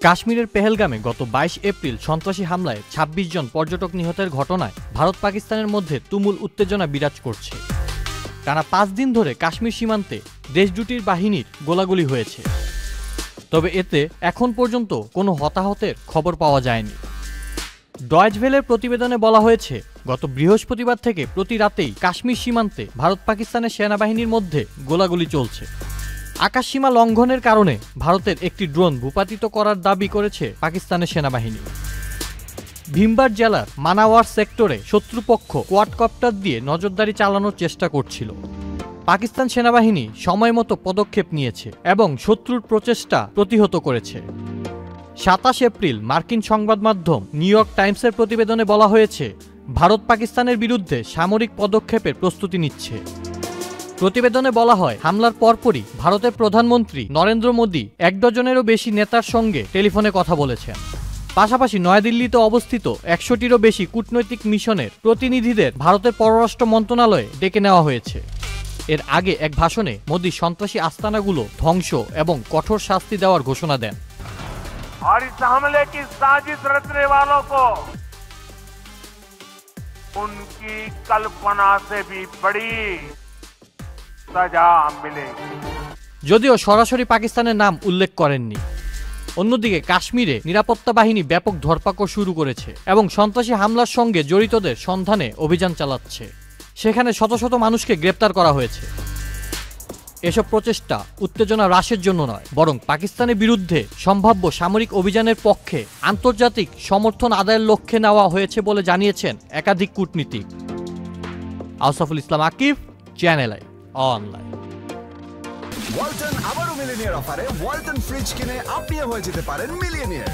কাশ্মীরের পেহেলগামে গত ২২ এপ্রিল সন্ত্রাসী হামলায় ২৬ জন পর্যটক নিহতের ঘটনায় ভারত পাকিস্তানের মধ্যে তুমুল উত্তেজনা বিরাজ করছে। টানা ৫ দিন ধরে কাশ্মীর সীমান্তে দেশ দুটির বাহিনীর গোলাগুলি হয়েছে, তবে এতে এখন পর্যন্ত কোনো হতাহতের খবর পাওয়া যায়নি। ডয়েচ ভেলের প্রতিবেদনে বলা হয়েছে, গত বৃহস্পতিবার থেকে প্রতি রাতেই কাশ্মীর সীমান্তে ভারত পাকিস্তানের সেনাবাহিনীর মধ্যে গোলাগুলি চলছে। আকাশসীমা লঙ্ঘনের কারণে ভারতের একটি ড্রোন ভূপাতিত করার দাবি করেছে পাকিস্তানের সেনাবাহিনী। ভীমবার জেলার মানাওয়ার সেক্টরে শত্রুপক্ষ কোয়াডকপ্টার দিয়ে নজরদারি চালানোর চেষ্টা করছিল। পাকিস্তান সেনাবাহিনী সময়মতো পদক্ষেপ নিয়েছে এবং শত্রুর প্রচেষ্টা প্রতিহত করেছে। ২৭ এপ্রিল মার্কিন সংবাদ মাধ্যম নিউ ইয়র্ক টাইমসের প্রতিবেদনে বলা হয়েছে, ভারত পাকিস্তানের বিরুদ্ধে সামরিক পদক্ষেপের প্রস্তুতি নিচ্ছে। প্রতিবেদনে বলা হয়, হামলার পরপরই ভারতের প্রধানমন্ত্রী নরেন্দ্র মোদী ১ ডজনেরও বেশি নেতার সঙ্গে টেলিফোনে কথা বলেছেন। পাশাপাশি নয়াদিল্লিতে অবস্থিত ১০০টিরও বেশি কূটনৈতিক মিশনের প্রতিনিধিদের ভারতের পররাষ্ট্র মন্ত্রণালয়ে ডেকে নেওয়া হয়েছে। এর আগে এক ভাষণে মোদী সন্ত্রাসী আস্তানাগুলো ধ্বংস এবং কঠোর শাস্তি দেওয়ার ঘোষণা দেন। और इस हमले की साजिश रचने वालों को उनकी कल्पना से भी बड़ी सजा मिलेगी। যদিও সরাসরি পাকিস্তানের নাম উল্লেখ করেননি। অন্যদিকে কাশ্মীরে নিরাপত্তা বাহিনী ব্যাপক ধরপাকড় শুরু করেছে এবং সন্ত্রাসী হামলার সঙ্গে জড়িতদের সন্ধানে অভিযান চালাচ্ছে। সেখানে শত শত মানুষকে গ্রেপ্তার করা হয়েছে। এসব প্রচেষ্টা উত্তেজনা হ্রাসের জন্য নয়, বরং পাকিস্তানের বিরুদ্ধে সম্ভাব্য সামরিক অভিযানের পক্ষে আন্তর্জাতিক সমর্থন আদায়ের লক্ষ্যে নেওয়া হয়েছে বলে জানিয়েছেন একাধিক কূটনীতিক। Ausaful Islam Akib, channel I online. Walton আবারও মিলিনিয়ার অফারে ওয়ালটন ফ্রিজ কিনে আপনিও হয়ে যেতে পারেন মিলিয়নিয়ার।